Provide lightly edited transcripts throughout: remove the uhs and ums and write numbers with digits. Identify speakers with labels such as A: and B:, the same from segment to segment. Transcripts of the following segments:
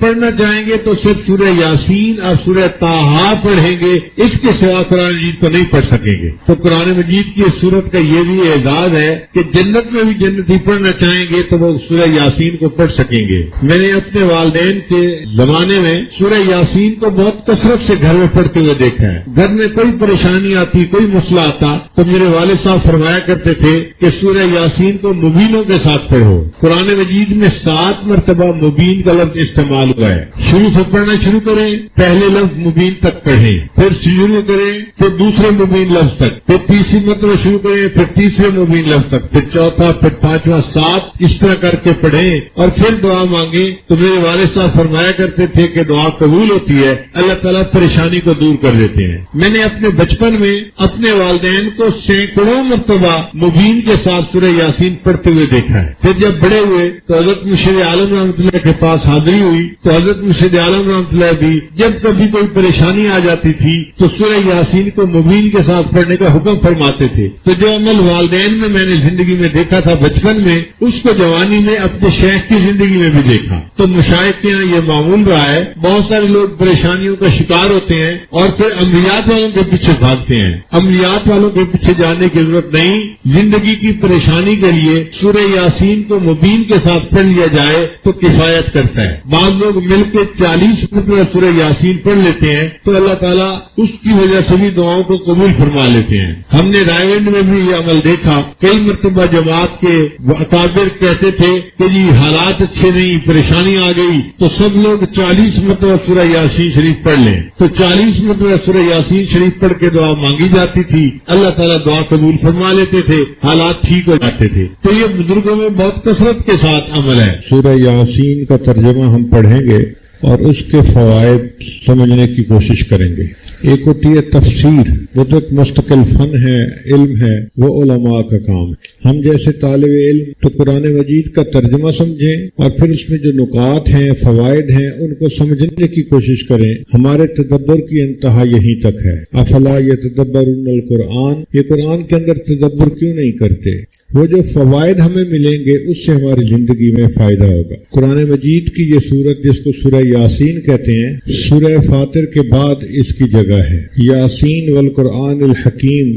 A: پڑھنا چاہیں گے تو صرف سورہ یاسین اور سورہ طٰہٰ پڑھیں گے، اس کے سوا قرآن مجید کو نہیں پڑھ سکیں گے۔ تو قرآن مجید کی اس سورت کا یہ بھی اعزاز ہے کہ جنت میں بھی جنتی پڑھنا چاہیں گے تو وہ سورہ یاسین کو پڑھ سکیں گے۔ میں نے اپنے والدین کے زمانے میں سورہ یاسین کو بہت کثرت سے گھر میں پڑھتے ہوئے دیکھا ہے۔ گھر میں کوئی پریشانی آتی، کوئی مسئلہ آتا تو میرے والد صاحب فرمایا کرتے تھے کہ سورہ یاسین کو مبینوں کے ساتھ پڑھو۔ قرآن مجید میں 7 مرتبہ مبین کا لفظ استعمال ہوا ہے۔ شروع سے پڑھنا شروع کریں، پہلے لفظ مبین تک پڑھیں، پھر شروع کریں، پھر دوسرے مبین لفظ تک، پھر تیسری مرتبہ شروع کریں، پھر تیسرے مبین لفظ تک، پھر چوتھا، پھر پانچواں، 7 اس طرح کر کے پڑھیں اور پھر دعا مانگیں۔ تو میرے والد صاحب فرمایا کرتے تھے کہ دعا قبول ہوتی ہے، اللہ تعالیٰ پریشانی کو دور کر دیتے ہیں۔ میں نے اپنے بچپن میں اپنے والدین کو سینکڑوں مرتبہ مبین کے ساتھ سورہ یاسین پڑھتے ہوئے دیکھا ہے۔ پھر جب بڑے ہوئے تو حضرت مرشد عالم رحمۃ اللہ کے پاس حاضری ہوئی تو حضرت مرشد عالم رحمۃ اللہ بھی جب کبھی کوئی پریشانی آ جاتی تھی تو سورہ یاسین کو مبین کے ساتھ پڑھنے کا حکم فرماتے تھے۔ تو جو عمل والدین میں نے زندگی میں دیکھا تھا بچپن میں، اس کو جوانی میں اپنے شیخ کی زندگی میں بھی دیکھا۔ تو مشائخ کے یہاں یہ معمول رہا ہے، بہت سارے لوگ پریشانیوں کا شکار ہوتے ہیں اور پھر عملیات والوں کے پیچھے بھاگتے ہیں۔ عملیات والوں کے پیچھے جانے کی ضرورت نہیں، زندگی کی پریشانی کے لیے سورہ یاسین کو مبین کے ساتھ پڑھ لیا جائے تو کفایت کرتا ہے۔ بعض لوگ مل کے 40 مرتبہ سورہ یاسین پڑھ لیتے ہیں تو اللہ تعالیٰ اس کی وجہ سے بھی دعاؤں کو قبول فرما لیتے ہیں۔ ہم نے رائے گنج میں بھی یہ عمل دیکھا، کئی مرتبہ جماعت کے اکابر کہتے تھے کہ جی حالات اچھے نہیں، پریشانی آ گئی تو سب لوگ 40 مرتبہ سورہ یاسین شریف پڑھ لیں۔ تو 40 مرتبہ سورہ یاسین شریف پڑھ کے دعا مانگی جاتی تھی، اللہ تعالیٰ دعا قبول فرما لیتے تھے، حالات ٹھیک ہو جاتے تھے۔ تو یہ بزرگوں میں بہت کثرت کے ساتھ عمل ہے۔
B: سورہ یاسین کا ترجمہ ہم پڑھیں گے اور اس کے فوائد سمجھنے کی کوشش کریں گے۔ ایک ہوتی ہے تفسیر، وہ تو ایک مستقل فن ہے، علم ہے، وہ علماء کا کام ہے۔ ہم جیسے طالب علم تو قرآن مجید کا ترجمہ سمجھیں اور پھر اس میں جو نکات ہیں، فوائد ہیں، ان کو سمجھنے کی کوشش کریں۔ ہمارے تدبر کی انتہا یہیں تک ہے۔ افلا یتدبرون القرآن، یہ قرآن کے اندر تدبر کیوں نہیں کرتے؟ وہ جو فوائد ہمیں ملیں گے اس سے ہماری زندگی میں فائدہ ہوگا۔ قرآن مجید کی یہ سورت جس کو سورہ یاسین کہتے ہیں، سورہ فاطر کے بعد اس کی جگہ ہے۔ یاسین والقرآن الحکیم،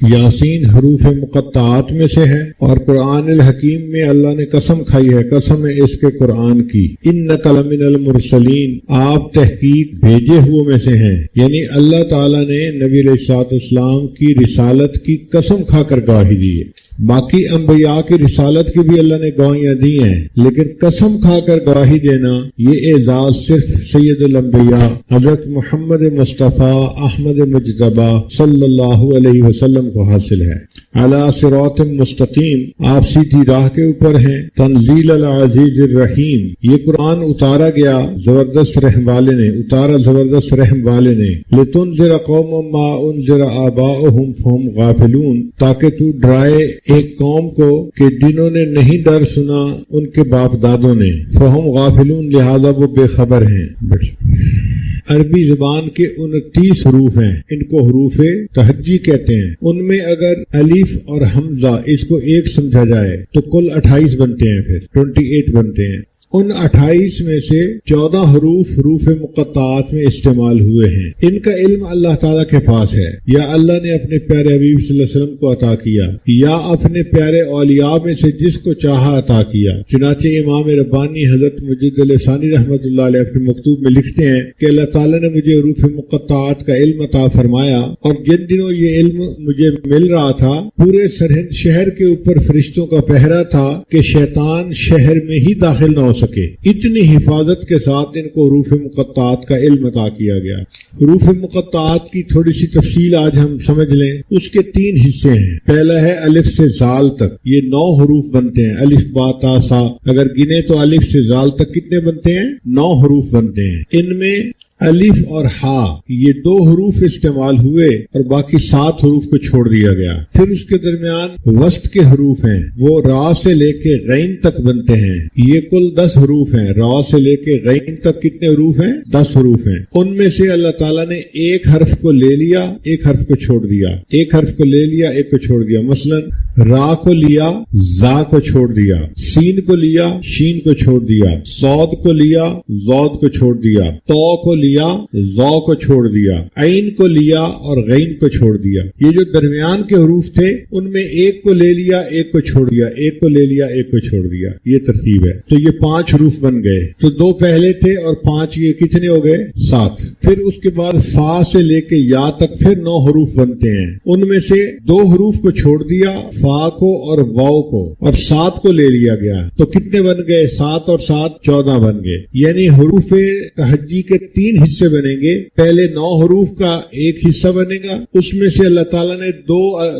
B: یاسین حروف مقطعات میں سے ہے اور قرآن الحکیم میں اللہ نے قسم کھائی ہے، قسم ہے اس کے قرآن کی، انک لمن المرسلین، آپ تحقیق بھیجے ہوئے میں سے ہیں۔ یعنی اللہ تعالیٰ نے نبی علیہ الصلوۃ والسلام کی رسالت کی قسم کھا کر گواہی دی ہے۔ باقی انبیاء کی رسالت کی بھی اللہ نے گواہیاں دی ہیں، لیکن قسم کھا کر گواہی دینا یہ اعزاز صرف سید الانبیاء حضرت محمد مصطفیٰ احمد مجتبیٰ صلی اللہ علیہ وسلم کو حاصل ہے۔ علی صراط مستقیم، آپ سیدھی راہ کے اوپر ہیں۔ تنزیل العزیز الرحیم، یہ قرآن اتارا گیا زبردست رحم والے نے، اتارا زبردست رحم والے نے۔ لتنذر قوما ما انذر آباؤہم فہم غافلون، تاکہ تو ڈرائے ایک قوم کو کہ جنہوں نے نہیں در سنا ان کے باپ دادوں نے، فہم غافلون، لہذا وہ بے خبر ہیں۔ عربی زبان کے 29 حروف ہیں، ان کو حروف تہجی کہتے ہیں۔ ان میں اگر الف اور حمزہ اس کو ایک سمجھا جائے تو کل 28 بنتے ہیں، پھر 28 بنتے ہیں۔ ان 28 میں سے 14 حروف مقطعات میں استعمال ہوئے ہیں۔ ان کا علم اللہ تعالیٰ کے پاس ہے، یا اللہ نے اپنے پیارے حبیب صلی اللہ علیہ وسلم کو عطا کیا، یا اپنے پیارے اولیاء میں سے جس کو چاہا عطا کیا۔ چنانچہ امام ربانی حضرت مجد ثانی رحمۃ اللہ علیہ اپنے مکتوب میں لکھتے ہیں کہ اللہ تعالیٰ نے مجھے حروف مقطعات کا علم عطا فرمایا، اور جن دنوں یہ علم مجھے مل رہا تھا پورے سرہند شہر کے اوپر فرشتوں کا پہرا تھا کہ شیطان شہر میں ہی داخل نہ ہو سکے۔ اتنی حفاظت کے ساتھ ان کو حروف مقطعات کا علم عطا کیا گیا۔ حروف مقطعات کی تھوڑی سی تفصیل آج ہم سمجھ لیں۔ اس کے 3 حصے ہیں۔ پہلا ہے الف سے زال تک، یہ 9 حروف بنتے ہیں، الف با تا سا۔ اگر گنے تو الف سے زال تک کتنے بنتے ہیں؟ 9 حروف بنتے ہیں۔ ان میں الف اور ہا یہ 2 حروف استعمال ہوئے اور باقی 7 حروف کو چھوڑ دیا گیا۔ پھر اس کے درمیان وسط کے حروف ہیں، وہ را سے لے کے غین تک بنتے ہیں۔ یہ کل 10 حروف ہیں۔ را سے لے کے غین تک کتنے حروف ہیں؟ 10 حروف ہیں۔ ان میں سے اللہ تعالیٰ نے ایک حرف کو لے لیا، ایک حرف کو چھوڑ دیا، ایک حرف کو لے لیا، ایک کو چھوڑ دیا۔ مثلا را کو لیا زا کو چھوڑ دیا، سین کو لیا شین کو چھوڑ دیا، صاد کو لیا زود کو چھوڑ دیا، تو کو لیا زو کو چھوڑ دیا، عین کو لیا اور غین کو چھوڑ دیا۔ یہ جو درمیان کے حروف تھے ان میں ایک کو لے لیا ایک کو چھوڑ دیا، ایک کو لے لیا ایک کو چھوڑ دیا، یہ ترتیب ہے۔ تو یہ 5 حروف بن گئے، تو 2 پہلے تھے اور 5 یہ کتنے ہو گئے؟ 7۔ پھر اس کے بعد فا سے لے کے یا تک پھر 9 حروف بنتے ہیں، ان میں سے 2 حروف کو چھوڑ دیا، فا کو اور واو کو، اور 7 کو لے لیا گیا، تو کتنے بن گئے؟ 7 اور 7 14 بن گئے۔ یعنی حروف تہجی کے 3 حصے بنیں گے، پہلے 9 حروف کا ایک حصہ بنے گا، اس میں سے اللہ تعالیٰ نے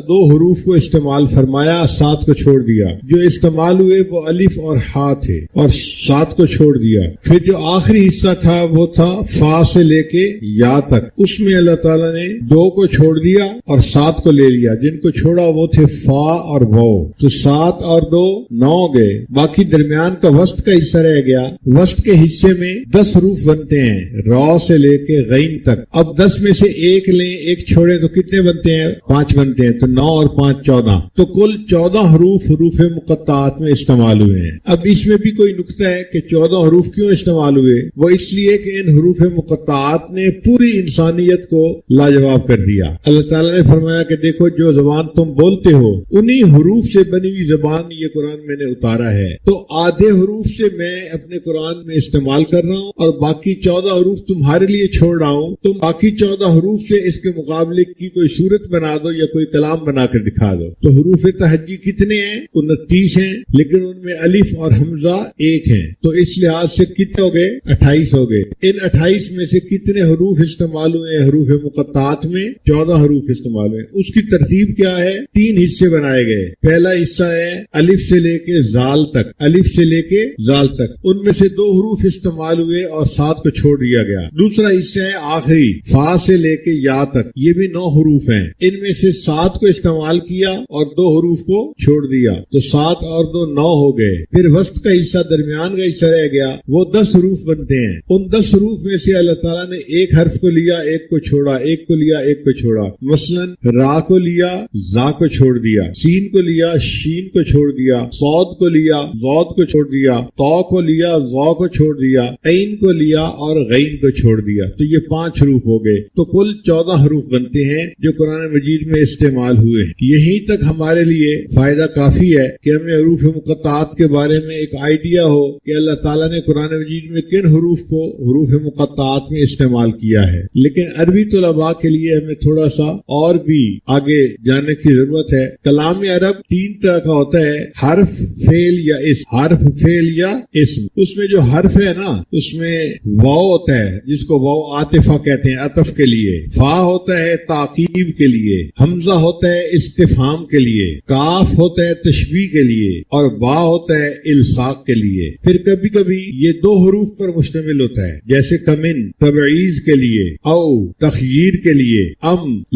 B: دو حروف کو استعمال فرمایا، 7 کو چھوڑ دیا، جو استعمال ہوئے وہ الف اور ہا تھے، اور 7 کو چھوڑ دیا۔ پھر جو آخری حصہ تھا وہ تھا فا سے لے کے یا تک، اس میں اللہ تعالیٰ نے 2 کو چھوڑ دیا اور 7 کو لے لیا، جن کو چھوڑا وہ تھے فا اور واو، تو 7 اور 2 9 گئے، باقی درمیان کا وسط کا حصہ رہ گیا۔ وسط کے حصے میں 10 حروف بنتے ہیں، را سے لے کے غین تک۔ اب 10 میں سے ایک لیں ایک چھوڑیں تو کتنے بنتے ہیں؟ 5 بنتے ہیں، تو 9 اور 5 14، تو کل 14 حروف مقطعات میں استعمال ہوئے ہیں۔ اب اس میں بھی کوئی نکتہ ہے کہ 14 حروف کیوں استعمال ہوئے؟ وہ اس لیے کہ ان حروف مقطعات نے پوری انسانیت کو لاجواب کر دیا۔ اللہ تعالیٰ نے فرمایا کہ دیکھو جو زبان تم بولتے ہو انہی حروف سے بنی ہوئی زبان یہ قرآن میں نے اتارا ہے، تو آدھے حروف سے میں اپنے قرآن میں استعمال کر رہا ہوں اور باقی 14 حروف تمہارے لیے چھوڑ رہا ہوں، تم باقی 14 حروف سے اس کے مقابلے کی کوئی صورت بنا دو یا کوئی کلام بنا کر دکھا دو۔ تو حروف تہجی کتنے ہیں؟ 29 ہیں، لیکن ان میں الف اور حمزہ 1 ہیں، تو اس لحاظ سے کتنے ہو گئے؟ 28 ہو گئے۔ ان 28 میں سے کتنے حروف استعمال ہوئے ہیں حروف مقطعات میں؟ 14 حروف استعمال ہوئے۔ اس کی ترتیب کیا ہے؟ 3 حصے بنائے گئے۔ پہلا حصہ ہے الف سے لے کے زال تک، الف سے لے کے زال تک، ان میں سے 2 حروف استعمال ہوئے اور 7 کو چھوڑ دیا گیا۔ دوسرا حصہ ہے آخری فا سے لے کے یا تک، یہ بھی 9 حروف ہیں، ان میں سے 7 کو استعمال کیا اور 2 حروف کو چھوڑ دیا، تو 7 اور 2 9 ہو گئے۔ پھر وسط کا حصہ، درمیان کا حصہ رہ گیا، وہ 10 حروف بنتے ہیں۔ ان 10 حروف میں سے اللہ تعالیٰ نے ایک حرف کو لیا ایک کو چھوڑا، ایک کو لیا ایک کو چھوڑا۔ مثلا را کو لیا زا کو چھوڑ دیا، سین کو لیا شین کو چھوڑ دیا، صاد کو لیا زود کو چھوڑ دیا، تو کو لیا زو کو چھوڑ دیا، عین کو لیا اور غین کو چھوڑ دیا، تو یہ 5 حروف ہو گئے۔ تو کل 14 حروف بنتے ہیں جو قرآن مجید میں استعمال ہوئے ہیں۔ یہیں تک ہمارے لیے فائدہ کافی ہے کہ ہمیں حروف مقطعات کے بارے میں ایک آئیڈیا ہو کہ اللہ تعالیٰ نے قرآن مجید میں کن حروف کو حروف مقطعات میں استعمال کیا ہے۔ لیکن عربی طلباء کے لیے ہمیں تھوڑا سا اور بھی آگے جانے کی ضرورت ہے۔ کلام عرب 3 طرح کا ہوتا ہے، حرف، فعل یا اسم۔ حرف، فعل یا اسم۔ اس میں جو حرف ہے نا، اس میں واو ہوتا ہے جس کو واو عاطفہ کہتے ہیں، عطف کے لیے، فا ہوتا ہے تعقیب کے لیے، حمزہ ہوتا ہے استفہام کے لیے، کاف ہوتا ہے تشبیہ کے لیے، اور با ہوتا ہے الصاق کے لیے۔ پھر کبھی کبھی یہ 2 حروف پر مشتمل ہوتا ہے، جیسے کمن تبعیض کے لیے، او تخییر کے لیے،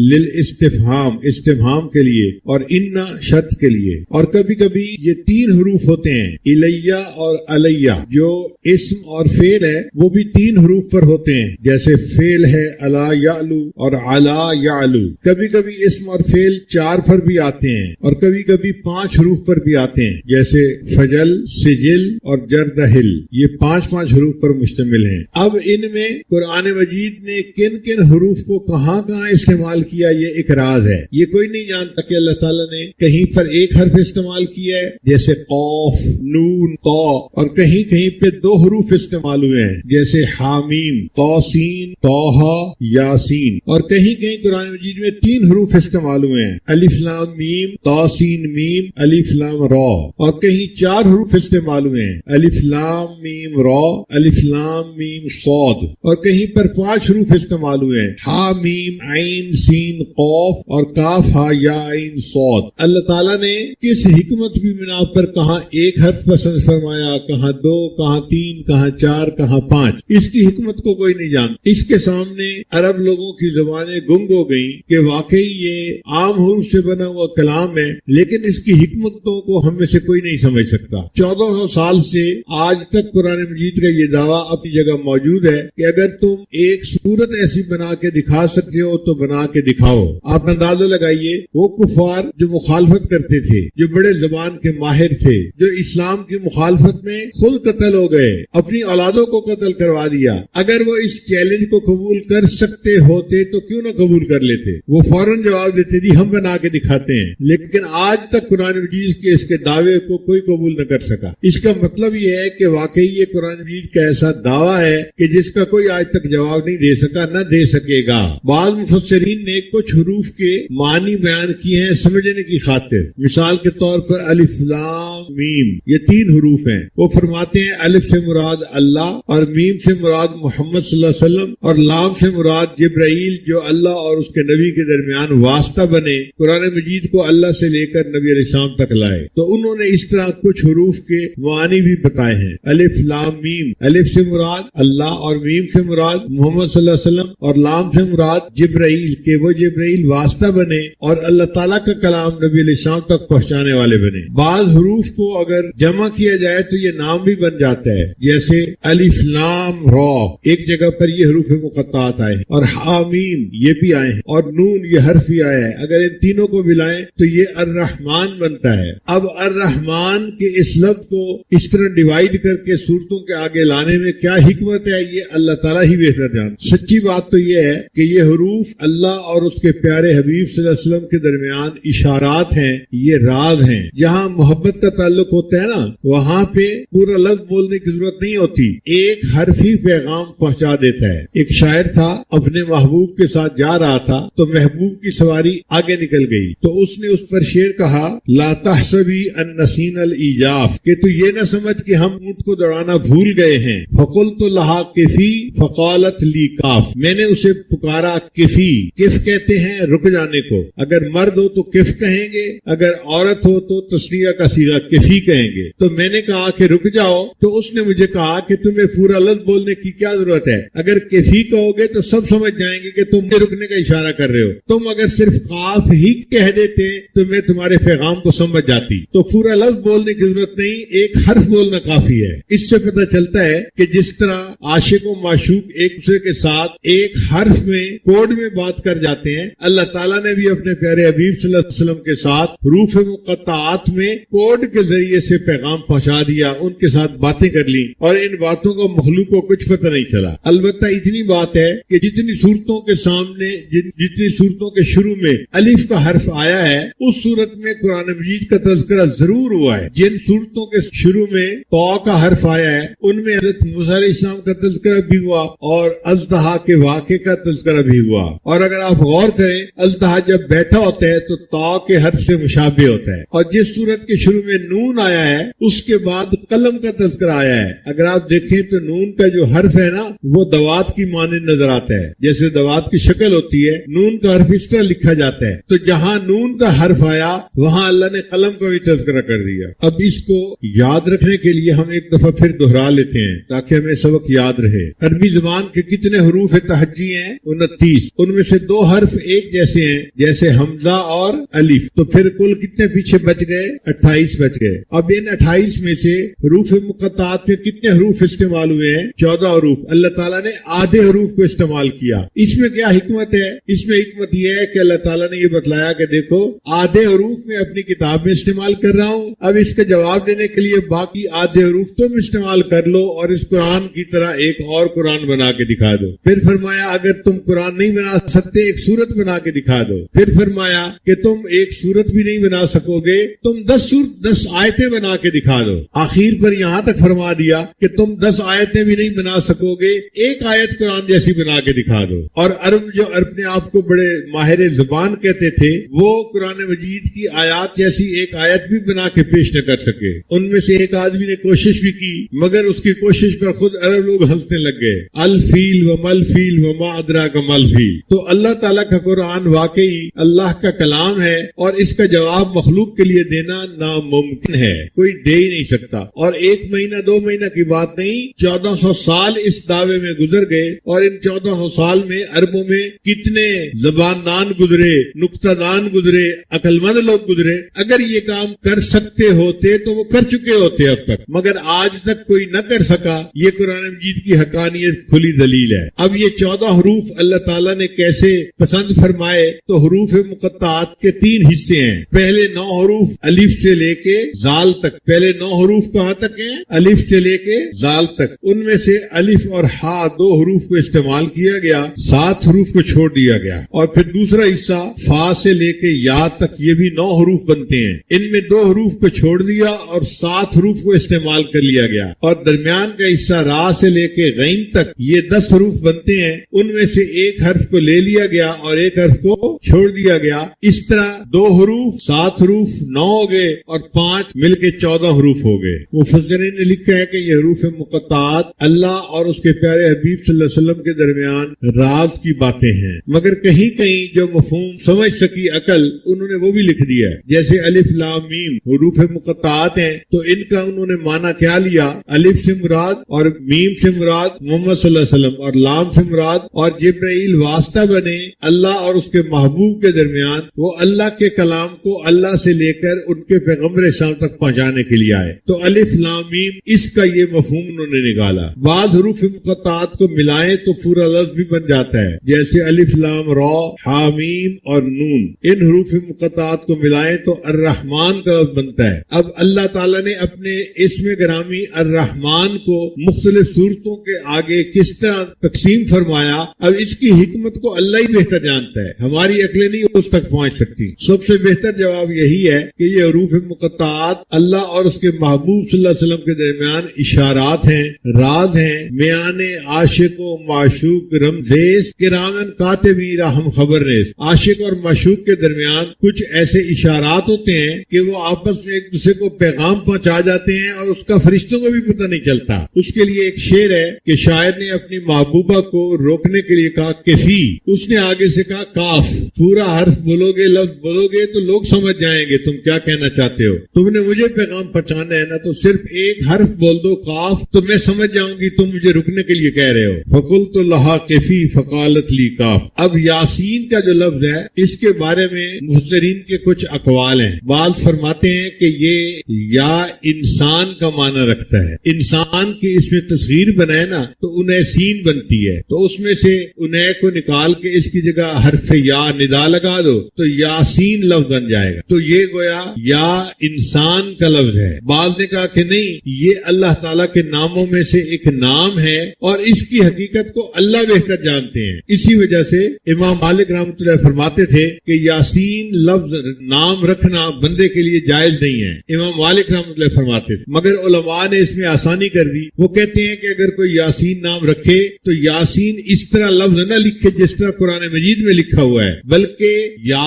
B: للاستفہام استفہام کے لیے، اور انا شرط کے لیے۔ اور کبھی کبھی یہ 3 حروف ہوتے ہیں، الیہ اور علیہ۔ جو اسم اور فعل ہے وہ بھی 3 حروف پر ہوتے ہیں، جیسے فعل ہے الا یعلو اور علا یعلو۔ کبھی کبھی اسم اور فعل 4 پر بھی آتے ہیں اور کبھی کبھی 5 حروف پر بھی آتے ہیں، جیسے فجل، سجل اور جردہل، یہ 5 حروف پر مشتمل ہیں۔ اب ان میں قرآن مجید نے کن کن حروف کو کہاں کہاں استعمال کیا یہ ایک راز ہے۔ یہ کوئی نہیں جانتا کہ اللہ تعالیٰ نے کہیں پر ایک حرف استعمال کیا ہے جیسے قاف، نون، طا، اور کہیں کہیں پہ 2 حروف استعمال ہوئے ہیں جیسے حامیم، طاسین، طٰہٰ، یاسین، اور کہیں کہیں قرآن مجید میں 3 حروف استعمال ہوئے ہیں، الف لام میم، طاسین میم، الف لام را، اور کہیں 4 حروف استعمال ہوئے ہیں، الف لام میم را، الف لام میم صاد، اور کہیں پر 5 حروف استعمال ہوئے ہیں، ہا میم عین سین قاف اور کاف ہا یا عین صاد۔ اللہ تعالیٰ نے کس حکمت بھی بنا پر کہاں ایک حرف پسند فرمایا، کہاں 2، کہاں 3، کہاں 4، کہاں 5، اس کی حکمت کو کوئی نہیں جانتا۔ اس کے سامنے عرب لوگوں کی زبانیں گنگ ہو گئیں کہ واقعی یہ عام حروف سے بنا ہوا کلام ہے، لیکن اس کی حکمتوں کو ہم میں سے کوئی نہیں سمجھ سکتا۔ 1400 سال سے آج تک قرآن مجید کا یہ دعویٰ اپنی جگہ موجود ہے کہ اگر تم ایک صورت ایسی بنا کے دکھا سکتے ہو تو بنا کے دکھاؤ۔ آپ اندازہ لگائیے وہ کفار جو مخالفت کرتے تھے، جو بڑے زبان کے ماہر تھے، جو اسلام کی مخالفت میں خود قتل ہو گئے، اپنی اولادوں کو قتل کروا دیا، اگر وہ اس چیلنج کو قبول کر سکتے ہوتے تو کیوں نہ قبول کر لیتے؟ وہ فوراً جواب دیتے جی ہم بنا کے دکھاتے ہیں، لیکن آج تک قرآن مجید کے اس کے دعوے کو کوئی قبول نہ کر سکا۔ اس کا مطلب یہ ہے کہ واقعی یہ قرآن مجید کا ایسا دعویٰ ہے کہ جس کا کوئی آج تک جواب نہیں دے سکا، نہ دے سکے گا۔ بعض مفسرین نے کچھ حروف کے معنی بیان کیے ہیں سمجھنے کی خاطر۔ مثال کے طور پر الف لام میم، یہ 3 حروف ہیں۔ وہ فرماتے ہیں الف سے مراد اللہ، اور میم سے مراد محمد صلی اللہ علیہ وسلم، اور لام سے مراد جبرائیل جو اللہ اور اس کے نبی کے درمیان واسطہ بنے، قرآن مجید کو اللہ سے لے کر نبی علیہ السلام تک لائے۔ تو انہوں نے اس طرح کچھ حروف کے معانی بھی بتائے ہیں۔ الف لام میم، الف سے مراد اللہ اور میم سے مراد محمد صلی اللہ علیہ وسلم اور لام سے مراد جبرائیل کہ وہ جبرائیل واسطہ بنے اور اللہ تعالیٰ کا کلام نبی علیہ السلام تک پہنچانے والے بنے۔ بعض حروف کو اگر جمع کیا جائے تو یہ نام بھی بن جاتا ہے، جیسے الف لام را، ایک جگہ پر یہ حروف مقطعات آئے ہیں، اور حامیم یہ بھی آئے ہیں، اور نون یہ حرف بھی آیا ہے۔ اگر ان تینوں کو ملائیں تو یہ الرحمن بنتا ہے۔ اب الرحمن کے اس لفظ کو اس طرح ڈیوائیڈ کر کے صورتوں کے آگے لانے میں کیا حکمت ہے، یہ اللہ تعالیٰ ہی بہتر جانتا۔ سچی بات تو یہ ہے کہ یہ حروف اللہ اور اس کے پیارے حبیب صلی اللہ علیہ وسلم کے درمیان اشارات ہیں، یہ راز ہیں۔ جہاں محبت کا تعلق ہوتا ہے نا، وہاں پہ پورا لفظ بولنے کی ضرورت نہیں ہوتی، ایک حرف ہی پیغام پہنچا دیتا ہے۔ ایک شاعر تھا، اپنے محبوب کے ساتھ جا رہا تھا تو محبوب کی سواری آگے نکل گئی، تو اس نے اس پر شعر کہا لا تحسبی ان نسین الایجاف، کہ تو یہ نہ سمجھ کہ ہم اونٹ کو دوڑانا بھول گئے ہیں۔ فقلت لہا کفی فقالت لی کاف، میں نے اسے پکارا کفی، کف کہتے ہیں رک جانے کو، اگر مرد ہو تو کف کہیں گے، اگر عورت ہو تو تسنیہ کا صیغہ کفی کہیں گے۔ تو میں نے کہا کہ رک جاؤ، تو اس نے مجھے کہا کہ تمہیں پورا لفظ بولنے کی کیا ضرورت ہے، اگر کفی کہو گے تو سب سمجھ جائیں گے کہ تم رکنے کا اشارہ کر رہے ہو، تم اگر صرف قاف ہی کہہ دیتے تو میں تمہارے پیغام کو سمجھ جاتی۔ تو پورا لفظ بولنے کی ضرورت نہیں، ایک حرف بولنا کافی ہے۔ اس سے پتہ چلتا ہے کہ جس طرح عاشق و معشوق ایک دوسرے کے ساتھ ایک حرف میں کوڈ میں بات کر جاتے ہیں، اللہ تعالیٰ نے بھی اپنے پیارے حبیب صلی اللہ علیہ وسلم کے ساتھ حروف مقطعات میں کوڈ کے ذریعے سے پیغام پہنچا دیا، ان کے ساتھ باتیں کر لی، اور ان باتوں کو مخلوق کو کچھ پتہ نہیں چلا۔ البتہ اتنی بات ہے کہ جتنی صورتوں کے سامنے، جتنی صورتوں کے شروع میں الف کا حرف آیا ہے، اس صورت میں قرآن مجید کا تذکرہ ضرور ہوا ہے۔ جن صورتوں کے شروع میں تو کا حرف آیا ہے، ان میں حضرت موسیٰ علیہ السلام کا تذکرہ بھی ہوا اور اژدہا کے واقعے کا تذکرہ بھی ہوا۔ اور اگر آپ غور کریں، اژدہا جب بیٹھا ہوتا ہے تو تا کے حرف سے مشابہ ہوتا ہے، اور جس صورت کے شروع میں نون آیا ہے اس کے بعد قلم کا تذکرہ آیا ہے۔ اگر آپ دیکھیں تو نون کا جو حرف ہے نا، وہ دوات کی مانند نظر آتا ہے، جیسے دوات کی شکل ہوتی ہے، نون کا حرف اس طرح لکھا جاتا ہے۔ تو جہاں نون کا حرف آیا وہاں اللہ نے قلم کا بھی تذکرہ کر دیا۔ اب اس کو یاد رکھنے کے لیے ہم ایک دفعہ پھر دہرا لیتے ہیں تاکہ ہمیں سبق یاد رہے۔ عربی زبان کے کتنے حروف تہجی ہیں؟ 29۔ ان میں سے 2 حرف ایک جیسے ہیں، جیسے حمزہ اور الف، تو پھر کل کتنے پیچھے بچ گئے؟ 28 بچ گئے۔ اب ان 28 میں سے حروف مقطعات میں کتنے حروف استعمال ہوئے ہیں؟ 14 حروف۔ اللہ تعالیٰ نے آدھے حروف کو استعمال کیا۔ اس میں کیا حکمت ہے؟ اس میں حکمت یہ ہے کہ اللہ تعالیٰ نے یہ بتلایا کہ دیکھو آدھے حروف میں اپنی کتاب میں استعمال کر رہا ہوں، اب اس کا جواب دینے کے لیے باقی آدھے حروف تم استعمال کر لو اور اس قرآن کی طرح ایک اور قرآن بنا کے دکھا دو۔ پھر فرمایا اگر تم قرآن نہیں بنا سکتے ایک سورت بنا کے دکھا دو۔ پھر فرمایا کہ تم ایک سورت بھی نہیں بنا سکو گے، تم 10 آیتیں بنا کے دکھا دو۔ آخر پر یہاں تک فرما دیا کہ تم 10 آیتیں بھی نہیں بنا سکو گے، ایک آیت قرآن جیسی بنا کے دکھا دو۔ اور عرب جو اپنے آپ کو بڑے ماہر زبان کہتے تھے، وہ قرآن مجید کی آیات جیسی ایک آیت بھی بنا کے پیش نہ کر سکے۔ ان میں سے ایک آدمی نے کوشش بھی کی، مگر اس کی کوشش پر خود عرب لوگ ہنسنے لگ گئے۔ الفیل و مل فیل و ما ادراک مل فیل۔ تو اللہ تعالیٰ کا قرآن واقعی اللہ کا کلام ہے اور اس کا جواب مخلوق کے لیے دینا ناممکن ہے، کوئی دے ہی نہیں سکتا۔ اور 1 مہینہ 2 مہینہ کی بات نہیں، 1400 سال اس دعوے میں گزر گئے، اور ان 1400 سال میں عربوں میں کتنے زبان دان گزرے، نکتہ دان گزرے، عقل مند لوگ گزرے۔ اگر یہ کام کر سکتے ہوتے تو وہ کر چکے ہوتے اب تک، مگر آج تک کوئی نہ کر سکا۔ یہ قرآن مجید کی حقانیت کھلی دلیل ہے۔ اب یہ 14 حروف اللہ تعالیٰ نے کیسے پسند فرمائے؟ تو حروف مقطعات کے 3 حصے حصے ہیں. پہلے 9 حروف الف سے لے کے زال تک. پہلے 9 حروف کہاں تک ہیں؟ الف سے لے کے زال تک. ان میں سے الف اور ہا 2 حروف کو استعمال کیا گیا, 7 حروف کو چھوڑ دیا گیا. اور پھر دوسرا حصہ فا سے لے کے یا تک, یہ بھی 9 حروف بنتے ہیں. ان میں 2 حروف کو چھوڑ دیا اور 7 حروف کو استعمال کر لیا گیا. اور درمیان کا حصہ را سے لے کے غین تک, یہ 10 حروف بنتے ہیں. ان میں سے ایک حرف کو لے لیا گیا اور ایک حرف کو چھوڑ دیا گیا. اس طرح 2 حروف 7 حروف 9 ہو گئے اور 5 مل کے 14 حروف ہو گئے. مفسرین نے لکھا ہے کہ یہ حروف مقطعات اللہ اور اس کے پیارے حبیب صلی اللہ علیہ وسلم کے درمیان راز کی باتیں ہیں, مگر کہیں کہیں جو مفہوم سمجھ سکی عقل انہوں نے وہ بھی لکھ دیا ہے. جیسے الف لام میم حروف مقطعات ہیں تو ان کا انہوں نے معنی کیا لیا؟ الف سے مراد اور میم سے مراد محمد صلی اللہ علیہ وسلم اور لام سے مراد اور جبرائیل واسطہ بنے اللہ اور اس کے محبوب کے درمیان, وہ اللہ کے کلام کو اللہ سے لے کر ان کے پیغمبر اسلام تک پہنچانے کے لیے آئے. تو الف لام میم اس کا یہ مفہوم انہوں نے نکالا. بعض حروف مقطعات کو ملائیں تو پورا لفظ بھی بن جاتا ہے, جیسے الف لام را حامیم اور نون. ان حروف مقطعات کو ملائیں تو الرحمن کا لفظ بنتا ہے. اب اللہ تعالیٰ نے اپنے اسم گرامی الرحمن کو مختلف صورتوں کے آگے کس طرح تقسیم فرمایا, اب اس کی حکمت کو اللہ ہی بہتر جانتا ہے, ہماری عقلیں نہیں اس تک پہنچ سکتی. سب سے بہتر جواب یہی ہے کہ یہ حروف مقطعات اللہ اور اس کے محبوب صلی اللہ علیہ وسلم کے درمیان اشارات ہیں, راز ہیں, میان عاشق و معشوق رمزیز کرامن کاتبین ہم خبر نیز. عاشق اور معشوق کے درمیان کچھ ایسے اشارات ہوتے ہیں کہ وہ آپس میں ایک دوسرے کو پیغام پہنچا جاتے ہیں اور اس کا فرشتوں کو بھی پتہ نہیں چلتا. اس کے لیے ایک شعر ہے کہ شاعر نے اپنی محبوبہ کو روکنے کے لیے کہا کفی, اس نے آگے سے کہا کاف. پورا حرف بولو گے, لفظ بولو گے تو لوگ سمجھ جائیں گے تم کیا کہنا چاہتے ہو. تم نے مجھے پیغام پہنچانا ہے نا, تو صرف ایک حرف بول دو کاف, تو میں سمجھ جاؤں گی تم مجھے رکنے کے لیے کہہ رہے ہو. فقلت لہا کفی فقالت لی کاف. اب یاسین کا جو لفظ ہے اس کے بارے میں مفسرین کے کچھ اقوال ہیں. بعض فرماتے ہیں کہ یہ یا انسان کا معنی رکھتا ہے. انسان کی اس میں تصغیر بنائے نا تو انہیں سین بنتی ہے, تو اس میں سے انہیں کو نکال کے اس کی جگہ حرف یا ندا لگا دو تو یاسین لفظ بن جائے گا. تو یہ گویا یا انسان کا لفظ ہے. بعض نے کہا کہ نہیں, یہ اللہ تعالیٰ کے ناموں میں سے ایک نام ہے اور اس کی حقیقت کو اللہ بہتر جانتے ہیں. اسی وجہ سے امام مالک رحمۃ اللہ فرماتے تھے کہ یاسین لفظ نام رکھنا بندے کے لیے جائز نہیں ہے. امام مالک رحمۃ اللہ فرماتے تھے, مگر علماء نے اس میں آسانی کر دی. وہ کہتے ہیں کہ اگر کوئی یاسین نام رکھے تو یاسین اس طرح لفظ نہ لکھے جس طرح قرآن مجید میں لکھا ہوا ہے, بلکہ یا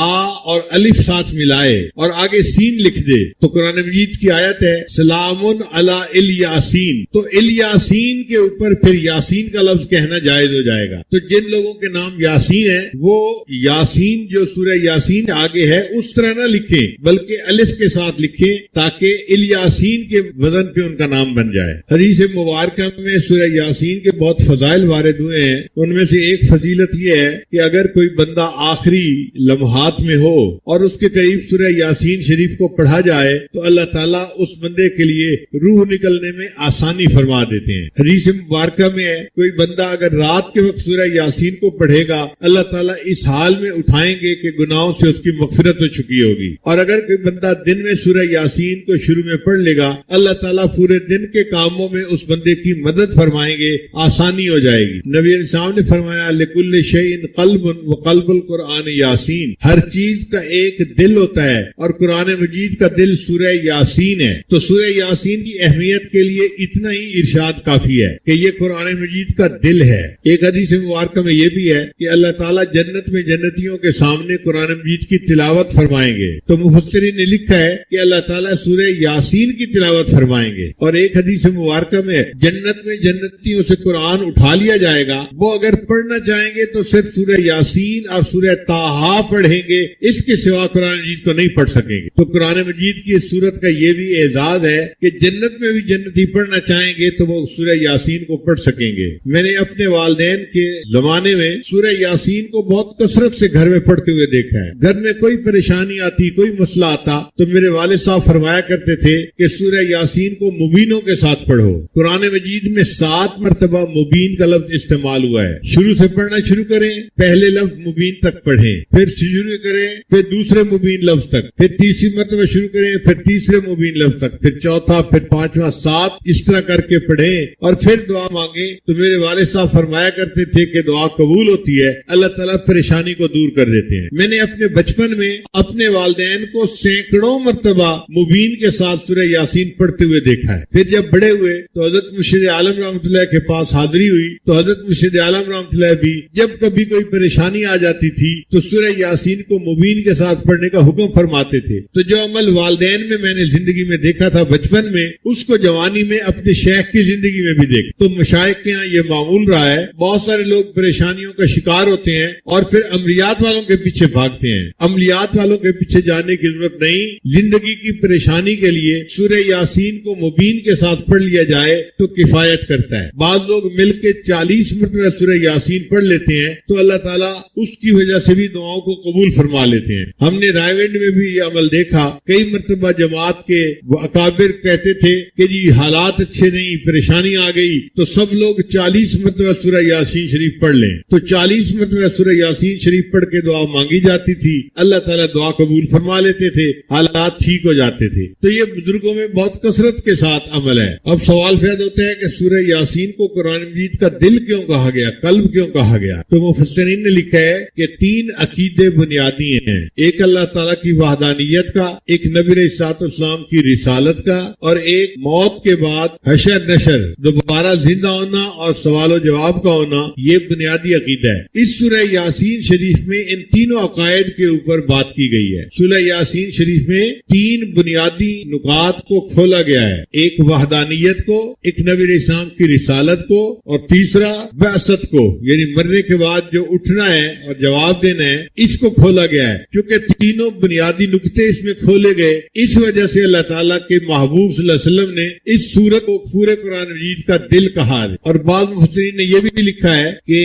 B: اور الف ساتھ ملائے اور آگے سین لکھ دے. تو قرآن مجید کی آیت ہے سلام علی الیاسین, تو الیاسین کے اوپر پھر یاسین کا لفظ کہنا جائز ہو جائے گا. تو جن لوگوں کے نام یاسین ہیں وہ یاسین جو سورہ یاسین آگے ہے اس طرح نہ لکھیں بلکہ الف کے ساتھ لکھیں تاکہ الیاسین کے وزن پہ ان کا نام بن جائے. حدیث مبارکہ میں سورہ یاسین کے بہت فضائل وارد ہوئے ہیں. ان میں سے ایک فضیلت یہ ہے کہ اگر کوئی بندہ آخری لمحات میں ہو اور اس کے قریب سورہ یاسین شریف کو پڑھا جائے تو اللہ تعالیٰ اس بندے کے لیے روح نکلنے میں آسانی فرما دیتے ہیں. حدیث مبارکہ میں ہے کوئی بندہ اگر رات کے وقت سورہ یاسین کو پڑھے گا اللہ تعالیٰ اس حال میں اٹھائیں گے کہ گناہوں سے اس کی مغفرت ہو چکی ہوگی. اور اگر کوئی بندہ دن میں سورہ یاسین کو شروع میں پڑھ لے گا اللہ تعالیٰ پورے دن کے کاموں میں اس بندے کی مدد فرمائیں گے, آسانی ہو جائے گی. نبی علیہ السلام نے فرمایا لکل شیء قلب وقلب القرآن یاسین, ہر چیز کا ایک دل ہوتا ہے اور قرآن مجید کا دل سورہ یاسین ہے. تو سورہ یاسین کی اہمیت کے لیے اتنا ہی ارشاد کافی ہے کہ یہ قرآن مجید کا دل ہے. ایک حدیث مبارکہ میں یہ بھی ہے کہ اللہ تعالیٰ جنت میں جنتیوں کے سامنے قرآن مجید کی تلاوت فرمائیں گے. تو مفسرین نے لکھا ہے کہ اللہ تعالیٰ سورہ یاسین کی تلاوت فرمائیں گے. اور ایک حدیث مبارکہ میں جنت میں جنتیوں سے قرآن اٹھا لیا جائے گا, وہ اگر پڑھنا چاہیں گے تو صرف سورہ یاسین اور سورہ طٰہٰ پڑھیں گے, اس کے سوا قرآن مجید کو نہیں پڑھ سکیں گے. تو قرآن مجید کی اس سورت کا یہ بھی اعزاز ہے کہ جنت میں بھی جنتی پڑھنا چاہیں گے تو وہ سورہ یاسین کو پڑھ سکیں گے. میں نے اپنے والدین کے زمانے میں سورہ یاسین کو بہت کثرت سے گھر میں پڑھتے ہوئے دیکھا ہے. گھر میں کوئی پریشانی آتی, کوئی مسئلہ آتا تو میرے والد صاحب فرمایا کرتے تھے کہ سورہ یاسین کو مبینوں کے ساتھ پڑھو. قرآن مجید میں 7 مرتبہ مبین کا لفظ استعمال ہوا ہے. شروع سے پڑھنا شروع کریں, پہلے لفظ مبین تک پڑھیں, پھر شروع کریں, پھر دوسرے مبین لفظ تک، پھر تیسری مرتبہ شروع کریں، پھر تیسرے مبین لفظ تک، پھر چوتھا، پھر پانچواں، 7 اس طرح کر کے پڑھیں اور پھر دعا مانگیں۔ تو میرے والد صاحب فرمایا کرتے تھے کہ دعا قبول ہوتی ہے، اللہ تعالیٰ پریشانی کو دور کر دیتے ہیں۔ میں نے اپنے بچپن میں اپنے والدین کو سینکڑوں مرتبہ مبین کے ساتھ سورہ یاسین پڑھتے ہوئے دیکھا ہے۔ پھر جب بڑے ہوئے تو حضرت مرشد عالم رحمۃ اللہ کے پاس حاضری ہوئی تو حضرت مرشد عالم رحمۃ اللہ بھی جب کبھی کوئی پریشانی آ جاتی تھی تو سورہ یاسین کو مبین کے ساتھ پڑھنے کا حکم فرماتے تھے۔ تو جو عمل والدین میں نے زندگی میں دیکھا تھا بچپن میں، اس کو جوانی میں اپنے شیخ کی زندگی میں بھی دیکھ۔ تو مشائخ کے یہاں یہ معمول رہا ہے، بہت سارے لوگ پریشانیوں کا شکار ہوتے ہیں اور پھر عملیات والوں کے پیچھے بھاگتے ہیں۔ عملیات والوں کے پیچھے جانے کی ضرورت نہیں، زندگی کی پریشانی کے لیے سورہ یاسین کو مبین کے ساتھ پڑھ لیا جائے تو کفایت کرتا ہے۔ بعض لوگ مل کے 40 مرتبہ سورہ یاسین پڑھ لیتے ہیں تو اللہ تعالیٰ اس کی وجہ سے بھی دعاؤں کو قبول فرما لیتے ہیں۔ ہم نے رائے گنج میں بھی یہ عمل دیکھا، کئی مرتبہ جماعت کے اکابر کہتے تھے کہ جی حالات اچھے نہیں، پریشانی آ گئی تو سب لوگ 40 مرتبہ سورہ یاسین شریف پڑھ لیں۔ تو 40 مرتبہ سورہ یاسین شریف پڑھ کے دعا مانگی جاتی تھی، اللہ تعالیٰ دعا قبول فرما لیتے تھے، حالات ٹھیک ہو جاتے تھے۔ تو یہ بزرگوں میں بہت کثرت کے ساتھ عمل ہے۔ اب سوال پیدا ہوتا ہے کہ سورہ یاسین کو قرآن مجید کا دل کیوں کہا گیا، قلب کیوں کہا گیا؟ تو مفسرین نے لکھا ہے کہ 3 عقیدے بنیادی ہیں، ایک اللہ تعالیٰ کی وحدانیت کا، ایک نبی علیہ الصلوۃ والسلام کی رسالت کا، اور ایک موت کے بعد حشر نشر، دوبارہ زندہ ہونا اور سوال و جواب کا ہونا، یہ بنیادی عقیدہ ہے۔ اس سورہ یاسین شریف میں ان تینوں عقائد کے اوپر بات کی گئی ہے۔ سورہ یاسین شریف میں 3 بنیادی نکات کو کھولا گیا ہے، ایک وحدانیت کو، ایک نبی علیہ السلام کی رسالت کو، اور تیسرا بعثت کو، یعنی مرنے کے بعد جو اٹھنا ہے اور جواب دینا ہے، اس کو کھولا گیا ہے۔ کیونکہ تینوں بنیادی نقطے اس میں کھولے گئے، اس وجہ سے اللہ تعالیٰ کے محبوب صلی اللہ علیہ وسلم نے اس سورت کو پورے قرآن مجید کا دل کہا ہے۔ اور بعض مفسرین نے یہ بھی لکھا ہے کہ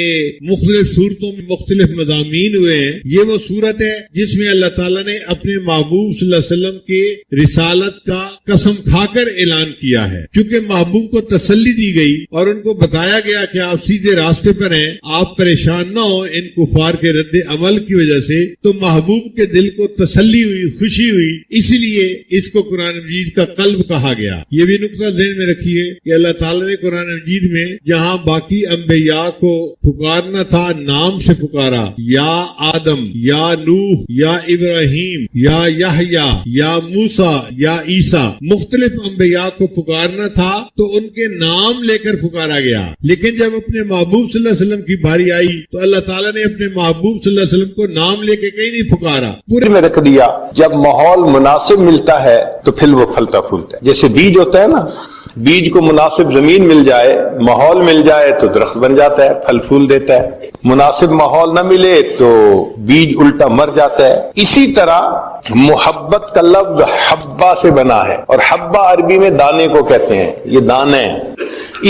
B: مختلف صورتوں میں مختلف مضامین ہوئے ہیں، یہ وہ صورت ہے جس میں اللہ تعالیٰ نے اپنے محبوب صلی اللہ علیہ وسلم کے رسالت کا قسم کھا کر اعلان کیا ہے۔ چونکہ محبوب کو تسلی دی گئی اور ان کو بتایا گیا کہ آپ سیدھے راستے پر ہیں، آپ پریشان نہ ہو ان کفار کے رد عمل کی وجہ سے، تو محبوب کے دل کو تسلی ہوئی، خوشی ہوئی، اسی لیے اس کو قرآن مجید کا قلب کہا گیا۔ یہ بھی نقطہ ذہن میں رکھیے کہ اللہ تعالیٰ نے قرآن مجید میں جہاں باقی انبیاء کو پکارنا تھا نام سے پکارا، یا آدم، یا نوح، یا ابراہیم، یا یحییٰ، یا موسیٰ، یا عیسیٰ، مختلف انبیاء کو پکارنا تھا تو ان کے نام لے کر پکارا گیا۔ لیکن جب اپنے محبوب صلی اللہ علیہ وسلم کی باری آئی تو اللہ تعالیٰ نے اپنے محبوب صلی اللہ علیہ وسلم کو نام لے کے کہیں نہیں پکارا،
C: پورے میں رکھ دیا۔ جب ماحول مناسب ملتا ہے تو پھر وہ پھلتا پھولتا ہے۔ جیسے بیج ہوتا ہے نا، بیج کو مناسب زمین مل جائے، ماحول مل جائے تو درخت بن جاتا ہے، پھل پھول دیتا ہے۔ مناسب ماحول نہ ملے تو بیج الٹا مر جاتا ہے۔ اسی طرح محبت کا لفظ حبہ سے بنا ہے، اور حبہ عربی میں دانے کو کہتے ہیں، یہ دانے ہیں۔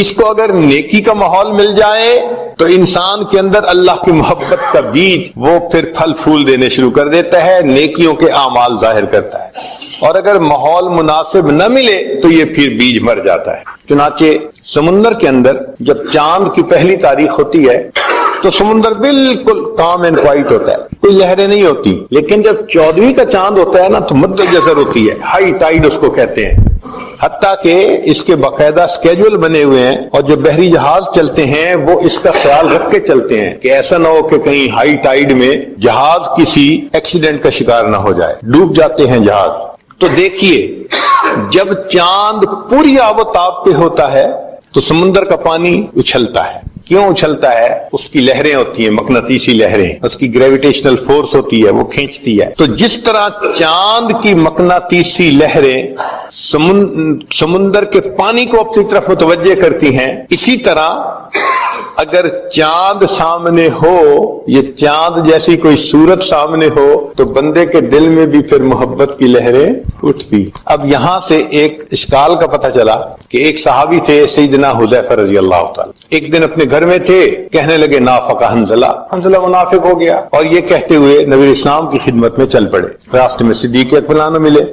C: اس کو اگر نیکی کا ماحول مل جائے تو انسان کے اندر اللہ کی محبت کا بیج وہ پھر پھل پھول دینے شروع کر دیتا ہے، نیکیوں کے اعمال ظاہر کرتا ہے۔ اور اگر ماحول مناسب نہ ملے تو یہ پھر بیج مر جاتا ہے۔ چنانچہ سمندر کے اندر جب چاند کی پہلی تاریخ ہوتی ہے تو سمندر بالکل کام اینڈ کوائٹ ہوتا ہے، کوئی لہریں نہیں ہوتی۔ لیکن جب 14ویں کا چاند ہوتا ہے نا تو مد جزر ہوتی ہے، ہائی ٹائیڈ اس کو کہتے ہیں۔ حتیٰ کہ اس کے باقاعدہ سکیجول بنے ہوئے ہیں، اور جو بحری جہاز چلتے ہیں وہ اس کا خیال رکھ کے چلتے ہیں کہ ایسا نہ ہو کہ کہیں ہائی ٹائیڈ میں جہاز کسی ایکسیڈنٹ کا شکار نہ ہو جائے، ڈوب جاتے ہیں جہاز۔ تو دیکھیے جب چاند پوری آب و تاب پہ ہوتا ہے تو سمندر کا پانی اچھلتا ہے۔ کیوں اچھلتا ہے؟ اس کی لہریں ہوتی ہیں، مقناطیسی لہریں، اس کی گریویٹیشنل فورس ہوتی ہے، وہ کھینچتی ہے۔ تو جس طرح چاند کی مقناطیسی لہریں سمندر کے پانی کو اپنی طرف متوجہ کرتی ہیں، اسی طرح اگر چاند سامنے ہو، یہ چاند جیسی کوئی صورت سامنے ہو تو بندے کے دل میں بھی پھر محبت کی لہریں اٹھتی۔ اب یہاں سے ایک اشکال کا پتہ چلا کہ ایک صحابی تھے سیدنا حذیفہ رضی اللہ تعالی، ایک دن اپنے گھر میں تھے، کہنے لگے نافق حنظلہ، حنظلہ منافق ہو گیا، اور یہ کہتے ہوئے نبی اسلام کی خدمت میں چل پڑے۔ راستے میں صدیق اکبر نہ ملے،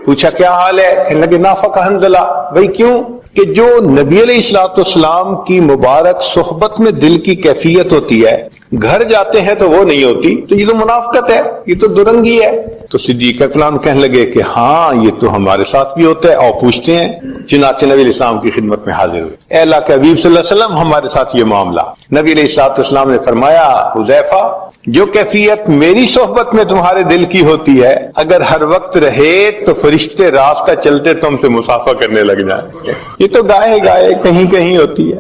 C: پوچھا کیا حال ہے؟ کہنے لگے نافق حنظلہ۔ بھئی کیوں؟ کہ جو نبی علیہ الصلوۃ والسلام کی مبارک صحبت میں دل کی کیفیت ہوتی ہے گھر جاتے ہیں تو وہ نہیں ہوتی، تو یہ تو منافقت ہے، یہ تو درنگی ہے۔ تو صدیق اکرم کہنے لگے کہ ہاں یہ تو ہمارے ساتھ بھی ہوتا ہے، اور پوچھتے ہیں۔ چنانچہ نبی علیہ السلام کی خدمت میں حاضر ہوئے، اے اللہ کے حبیب صلی اللہ علیہ وسلم ہمارے ساتھ یہ معاملہ۔ نبی علیہ السلام نے فرمایا، حذیفہ جو کیفیت میری صحبت میں تمہارے دل کی ہوتی ہے، اگر ہر وقت رہے تو فرشتے راستہ چلتے تم سے مسافہ کرنے لگ جائیں۔ یہ تو گائے گائے کہیں کہیں ہوتی ہے۔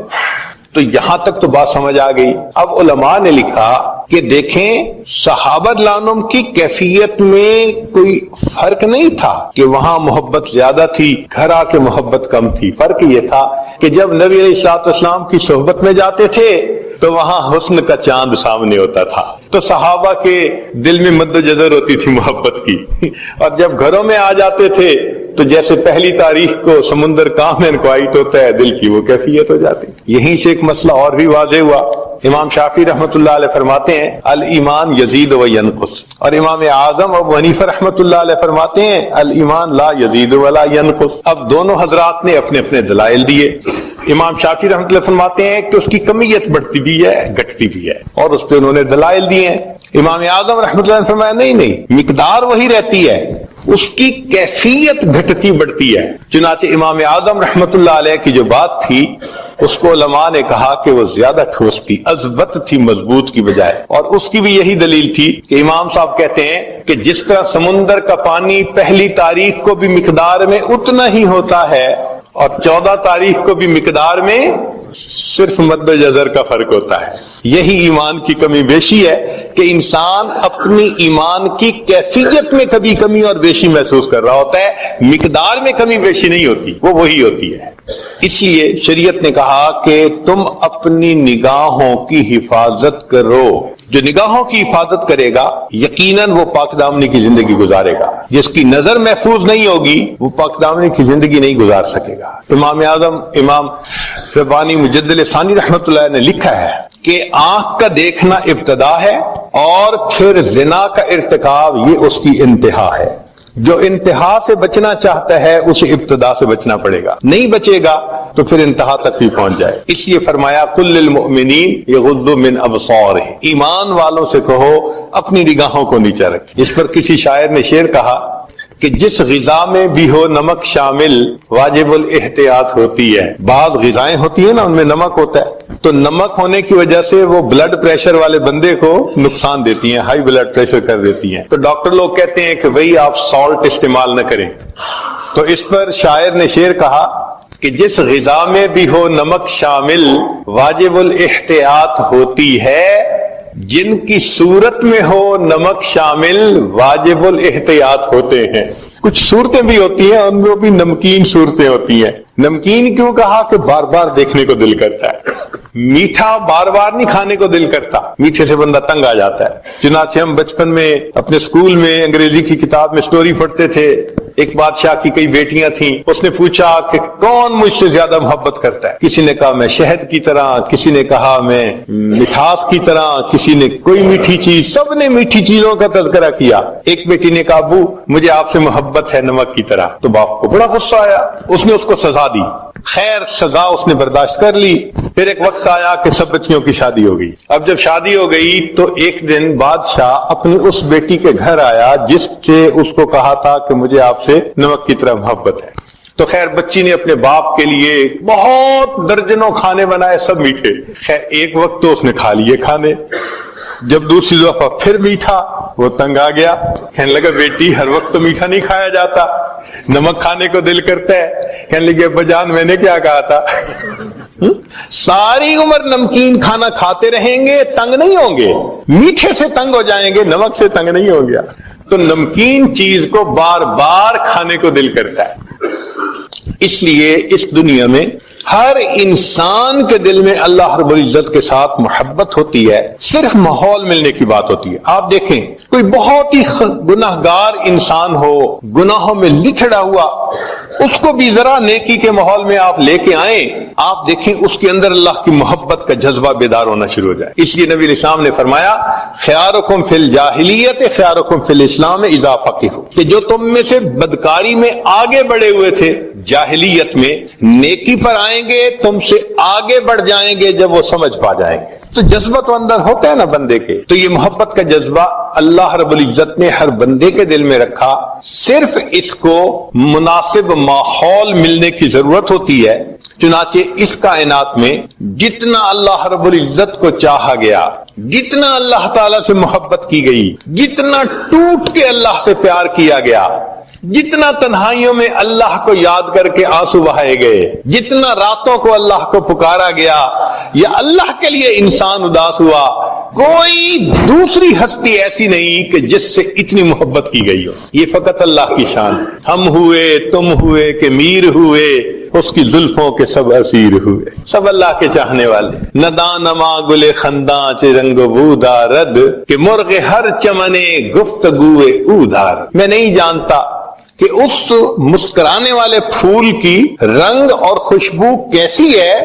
C: تو یہاں تک تو بات سمجھ آ گئی۔ اب علماء نے لکھا کہ دیکھیں صحابہ عنہم کی کیفیت میں کوئی فرق نہیں تھا کہ وہاں محبت زیادہ تھی، گھر آ کے محبت کم تھی۔ فرق یہ تھا کہ جب نبی علیہ السلام کی صحبت میں جاتے تھے تو وہاں حسن کا چاند سامنے ہوتا تھا، تو صحابہ کے دل میں مد و جزر ہوتی تھی محبت کی، اور جب گھروں میں آ جاتے تھے تو جیسے پہلی تاریخ کو سمندر کام میں انکوائٹ ہوتا ہے، دل کی وہ کیفیت ہو جاتی۔ یہیں سے ایک مسئلہ اور بھی واضح ہوا۔ امام شافعی رحمۃ اللہ علیہ فرماتے ہیں الایمان یزید و ینقص، اور امام اعظم ابو حنیفہ رحمۃ اللہ علیہ فرماتے ہیں الایمان لا یزید ولا ینقص۔ اب دونوں حضرات نے اپنے اپنے دلائل دیے۔ امام شافعی رحمۃ اللہ فرماتے ہیں کہ اس کی کمیت بڑھتی بھی ہے گھٹتی بھی ہے، اور اس پہ انہوں نے دلائل دیے ہیں۔ امام اعظم رحمۃ اللہ نے فرمایا نہیں، مقدار وہی رہتی ہے، اس کی کیفیت گھٹتی بڑھتی ہے۔ چنانچہ امام اعظم رحمۃ اللہ علیہ کی جو بات تھی اس کو علماء نے کہا کہ وہ زیادہ ٹھوس تھی، اضبط تھی مضبوط کی بجائے، اور اس کی بھی یہی دلیل تھی کہ امام صاحب کہتے ہیں کہ جس طرح سمندر کا پانی پہلی تاریخ کو بھی مقدار میں اتنا ہی ہوتا ہے اور 14 تاریخ کو بھی مقدار میں صرف مد و جزر کا فرق ہوتا ہے، یہی ایمان کی کمی بیشی ہے کہ انسان اپنی ایمان کی کیفیت میں کبھی کمی اور بیشی محسوس کر رہا ہوتا ہے، مقدار میں کمی بیشی نہیں ہوتی، وہ وہی ہوتی ہے۔ اس لیے شریعت نے کہا کہ تم اپنی نگاہوں کی حفاظت کرو۔ جو نگاہوں کی حفاظت کرے گا یقیناً وہ پاک دامنی کی زندگی گزارے گا، جس کی نظر محفوظ نہیں ہوگی وہ پاک دامنی کی زندگی نہیں گزار سکے گا۔ امام اعظم امام ربانی مجدد ثانی رحمۃ اللہ نے لکھا ہے کہ آنکھ کا دیکھنا ابتدا ہے اور پھر زنا کا ارتکاب یہ اس کی انتہا ہے۔ جو انتہا سے بچنا چاہتا ہے اسے ابتدا سے بچنا پڑے گا، نہیں بچے گا تو پھر انتہا تک بھی پہنچ جائے۔ اس لیے فرمایا کل للمؤمنین یغضوا من ابصارہم، ایمان والوں سے کہو اپنی نگاہوں کو نیچا رکھیں۔ اس پر کسی شاعر نے شعر کہا کہ جس غذا میں بھی ہو نمک شامل واجب الاحتیاط ہوتی ہے۔ بعض غذائیں ہوتی ہیں نا ان میں نمک ہوتا ہے، تو نمک ہونے کی وجہ سے وہ بلڈ پریشر والے بندے کو نقصان دیتی ہیں، ہائی بلڈ پریشر کر دیتی ہیں، تو ڈاکٹر لوگ کہتے ہیں کہ بھئی آپ سالٹ استعمال نہ کریں۔ تو اس پر شاعر نے شعر کہا کہ جس غذا میں بھی ہو نمک شامل واجب الاحتیاط ہوتی ہے، جن کی صورت میں ہو نمک شامل واجب الاحتیاط ہوتے ہیں۔ کچھ صورتیں بھی ہوتی ہیں ان میں بھی نمکین صورتیں ہوتی ہیں۔ نمکین کیوں کہا کہ بار بار دیکھنے کو دل کرتا ہے، میٹھا بار بار نہیں کھانے کو دل کرتا، میٹھے سے بندہ تنگ آ جاتا ہے۔ چنانچہ ہم بچپن میں اپنے اسکول میں انگریزی کی کتاب میں سٹوری پڑھتے تھے، ایک بادشاہ کی کئی بیٹیاں تھیں، اس نے پوچھا کہ کون مجھ سے زیادہ محبت کرتا ہے؟ کسی نے کہا میں شہد کی طرح، کسی نے کہا میں مٹھاس کی طرح، کسی نے کوئی میٹھی چیز، سب نے میٹھی چیزوں کا تذکرہ کیا۔ ایک بیٹی نے کہا ابو مجھے آپ سے محبت ہے نمک کی طرح، تو باپ کو بڑا غصہ آیا، اس نے اس کو سزا دی۔ خیر سزا اس نے برداشت کر لی۔ پھر ایک وقت آیا کہ سب بچیوں کی شادی ہو گئی۔ اب جب شادی ہو گئی تو ایک دن بادشاہ اپنی اس بیٹی کے گھر آیا جس سے اس کو کہا تھا کہ مجھے آپ سے نمک کی طرح محبت ہے۔ تو خیر بچی نے اپنے باپ کے لیے بہت درجنوں کھانے بنائے، سب میٹھے۔ خیر ایک وقت تو اس نے کھا لیے کھانے، جب دوسری دفعہ پھر میٹھا، وہ تنگ آ گیا، کہنے لگا بیٹی ہر وقت تو میٹھا نہیں کھایا جاتا، نمک کھانے کو دل کرتا ہے۔ کہنے لگے ابا جان میں نے کیا کہا تھا؟ ساری عمر نمکین کھانا کھاتے رہیں گے تنگ نہیں ہوں گے، میٹھے سے تنگ ہو جائیں گے، نمک سے تنگ نہیں ہوں گے۔ تو نمکین چیز کو بار بار کھانے کو دل کرتا ہے۔ اس لیے اس دنیا میں ہر انسان کے دل میں اللہ رب العزت کے ساتھ محبت ہوتی ہے، صرف ماحول ملنے کی بات ہوتی ہے۔ آپ دیکھیں کوئی بہت ہی گناہگار انسان ہو، گناہوں میں لتھڑا ہوا، اس کو بھی ذرا نیکی کے ماحول میں آپ لے کے آئیں، آپ دیکھیں اس کے اندر اللہ کی محبت کا جذبہ بیدار ہونا شروع ہو جائے۔ اس لیے نبی علیہ السلام نے فرمایا خیارکم فی الجاہلیت خیارکم فی الاسلام اذا فقہوا، کہ جو تم میں سے بدکاری میں آگے بڑھے ہوئے تھے جاہلیت میں، نیکی پر آئیں گے تم سے آگے بڑھ جائیں گے جب وہ سمجھ پا جائیں گے۔ تو جذبہ تو اندر ہوتا ہے نا بندے کے. تو یہ محبت کا جذبہ اللہ رب العزت نے ہر بندے کے دل میں رکھا. صرف اس کو مناسب ماحول ملنے کی ضرورت ہوتی ہے. چنانچہ اس کائنات میں جتنا اللہ رب العزت کو چاہا گیا، جتنا اللہ تعالیٰ سے محبت کی گئی، جتنا ٹوٹ کے اللہ سے پیار کیا گیا، جتنا تنہائیوں میں اللہ کو یاد کر کے آنسو بہائے گئے، جتنا راتوں کو اللہ کو پکارا گیا یا اللہ کے لیے انسان اداس ہوا، کوئی دوسری ہستی ایسی نہیں کہ جس سے اتنی محبت کی گئی ہو. یہ فقط اللہ کی شان ہے. ہم ہوئے، تم ہوئے کہ میر ہوئے، اس کی زلفوں کے سب اسیر ہوئے. سب اللہ کے چاہنے والے. ندانما گل خنداں چ رنگ بو دارد کہ مرغ ہر چمنے گفتگوے او دار. میں نہیں جانتا کہ اس مسکرانے والے پھول کی رنگ اور خوشبو کیسی ہے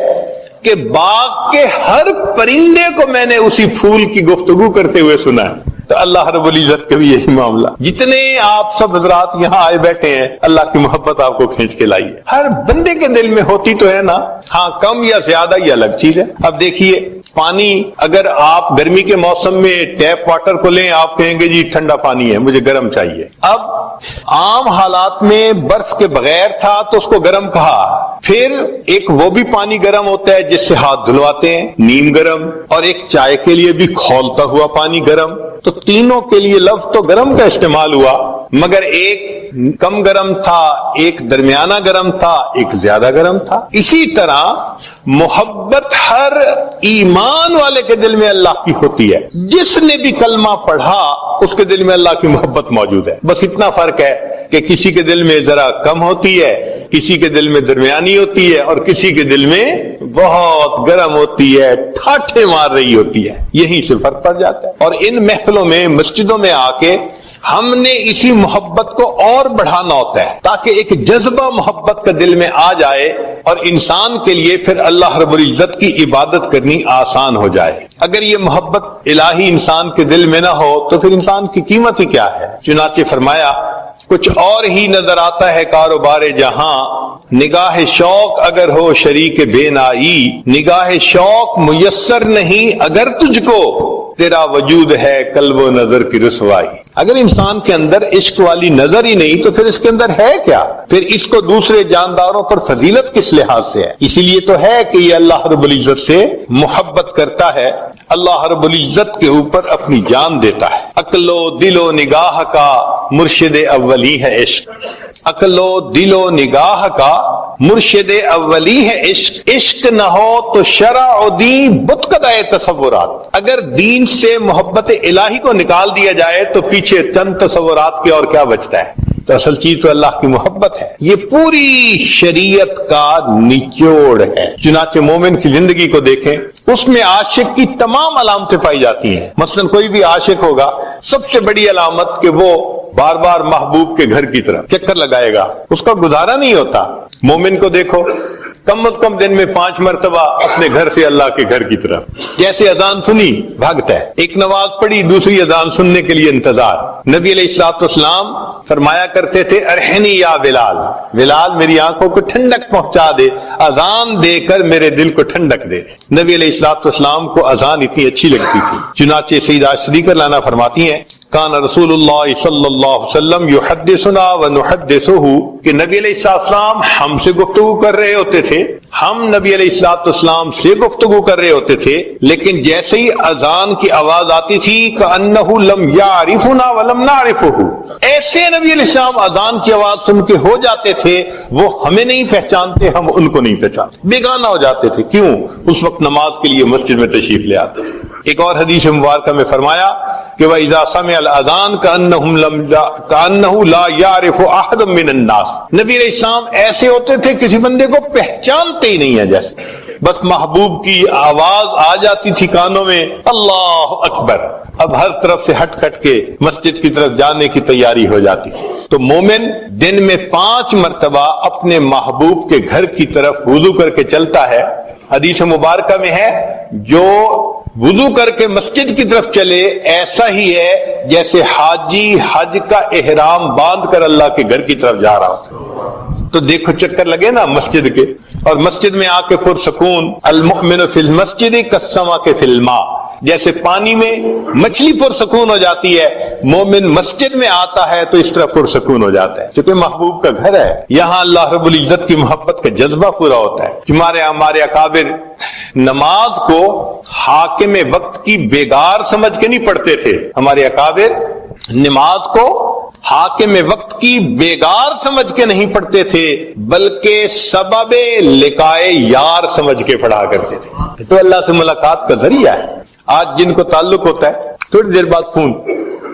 C: کہ باغ کے ہر پرندے کو میں نے اسی پھول کی گفتگو کرتے ہوئے سنا ہے. تو اللہ رب العزت کا بھی یہی معاملہ. جتنے آپ سب حضرات یہاں آئے بیٹھے ہیں، اللہ کی محبت آپ کو کھینچ کے لائی ہے. ہر بندے کے دل میں ہوتی تو ہے نا، ہاں کم یا زیادہ یہ الگ چیز ہے. اب دیکھیے پانی، اگر آپ گرمی کے موسم میں ٹیپ واٹر کو لیں، آپ کہیں گے جی ٹھنڈا پانی ہے، مجھے گرم چاہیے. اب عام حالات میں برف کے بغیر تھا تو اس کو گرم کہا. پھر ایک وہ بھی پانی گرم ہوتا ہے جس سے ہاتھ دھلواتے ہیں، نیم گرم، اور ایک چائے کے لیے بھی کھولتا ہوا پانی گرم. تو تینوں کے لیے لفظ تو گرم کا استعمال ہوا، مگر ایک کم گرم تھا، ایک درمیانہ گرم تھا، ایک زیادہ گرم تھا. اسی طرح محبت ہر ایمان والے کے دل میں اللہ کی ہوتی ہے. جس نے بھی کلمہ پڑھا اس کے دل میں اللہ کی محبت موجود ہے. بس اتنا فرق ہے کہ کسی کے دل میں ذرا کم ہوتی ہے، کسی کے دل میں درمیانی ہوتی ہے، اور کسی کے دل میں بہت گرم ہوتی ہے، ٹھاٹھے مار رہی ہوتی ہے. یہیں سے فرق پڑ جاتا ہے. اور ان محفلوں میں، مسجدوں میں آ کے ہم نے اسی محبت کو اور بڑھانا ہوتا ہے تاکہ ایک جذبہ محبت کا دل میں آ جائے اور انسان کے لیے پھر اللہ رب العزت کی عبادت کرنی آسان ہو جائے. اگر یہ محبت الہی انسان کے دل میں نہ ہو تو پھر انسان کی قیمت ہی کیا ہے. چنانچہ فرمایا کچھ اور ہی نظر آتا ہے کاروبار جہاں، نگاہ شوق اگر ہو شریک بے نائی، نگاہ شوق میسر نہیں اگر تجھ کو، تیرا وجود ہے قلب و نظر کی رسوائی. اگر انسان کے اندر عشق والی نظر ہی نہیں تو پھر اس کے اندر ہے کیا؟ پھر اس کو دوسرے جانداروں پر فضیلت کس لحاظ سے ہے؟ اسی لیے تو ہے کہ یہ اللہ رب العزت سے محبت کرتا ہے، اللہ رب العزت کے اوپر اپنی جان دیتا ہے. عقل و دل و نگاہ کا مرشد اولی ہے عشق. عقل و دل و نگاہ کا مرشد اولی ہے عشق. عشق نہ ہو تو شرع و دین بت قدائے تصورات. اگر دین سے محبت الہی کو نکال دیا جائے تو پیچھے چند تصورات کے اور کیا بچتا ہے؟ تو اصل چیز تو اللہ کی محبت ہے. یہ پوری شریعت کا نچوڑ ہے. چنانچہ مومن کی زندگی کو دیکھیں، اس میں عاشق کی تمام علامتیں پائی جاتی ہیں. مثلا کوئی بھی عاشق ہوگا، سب سے بڑی علامت کہ وہ بار بار محبوب کے گھر کی طرف چکر لگائے گا، اس کا گزارا نہیں ہوتا. مومن کو دیکھو، کم از کم دن میں 5 مرتبہ اپنے گھر سے اللہ کے گھر کی طرف. جیسے اذان سنی بھاگتا ہے، ایک نماز پڑھی دوسری اذان سننے کے لیے انتظار. نبی علیہ الصلوۃ والسلام فرمایا کرتے تھے ارحنی یا بلال، بلال میری آنکھوں کو ٹھنڈک پہنچا دے، اذان دے کر میرے دل کو ٹھنڈک دے. نبی علیہ الصلوۃ والسلام کو اذان اتنی اچھی لگتی تھی. چنانچہ سیدہ صدیقہ لانا فرماتی ہیں کان رسول اللہ صلی اللہ علیہ وسلم یحدثنا ونحدثہ، کہ نبی علیہ السلام ہم سے گفتگو کر رہے ہوتے تھے، ہم نبی علیہ السلام سے گفتگو کر رہے ہوتے تھے، لیکن جیسے ہی اذان کی آواز آتی تھی کأنہ لم یعرفنا ولم نعرفہ، ایسے نبی علیہ السلام اذان کی آواز سن کے ہو جاتے تھے وہ ہمیں نہیں پہچانتے، ہم ان کو نہیں پہچانتے، بیگانہ ہو جاتے تھے. کیوں؟ اس وقت نماز کے لیے مسجد میں تشریف لے آتے. ایک اور حدیث مبارکہ میں فرمایا کہ وَإِذَا سَمِعَ الْأَذَانَ كَأَنَّهُ لَا يَعْرِفُ أَحَدٌ مِّنَ النَّاسِ. نبی علیہ السلام ایسے ہوتے تھے کسی بندے کو پہچانتے ہی نہیں ہے، جیسے بس محبوب کی آواز آ جاتی تھی کانوں میں، اللہ اکبر، اب ہر طرف سے ہٹ کٹ کے مسجد کی طرف جانے کی تیاری ہو جاتی. تو مومن دن میں 5 مرتبہ اپنے محبوب کے گھر کی طرف وضو کر کے چلتا ہے. حدیث مبارکہ میں ہے جو وضو کر کے مسجد کی طرف چلے ایسا ہی ہے جیسے حاجی حج کا احرام باندھ کر اللہ کے گھر کی طرف جا رہا ہوتا. تو دیکھو چکر لگے نا مسجد کے، اور مسجد میں آ کے پرسکون، المؤمن فی المسجد کالسمک فی الماء، جیسے پانی میں مچھلی پرسکون ہو جاتی ہے، مومن مسجد میں آتا ہے تو اس طرح پرسکون ہو جاتا ہے، کیونکہ محبوب کا گھر ہے، یہاں اللہ رب العزت کی محبت کا جذبہ پورا ہوتا ہے۔ ہمارے اکابر نماز کو حاکم وقت کی بیگار سمجھ کے نہیں پڑھتے تھے، ہمارے اکابر نماز کو حاکم وقت کی بیگار سمجھ کے نہیں پڑھتے تھے، بلکہ سبب لقائے یار سمجھ کے پڑھا کرتے تھے۔ تو اللہ سے ملاقات کا ذریعہ ہے۔ آج جن کو تعلق ہوتا ہے تھوڑی دیر بعد فون،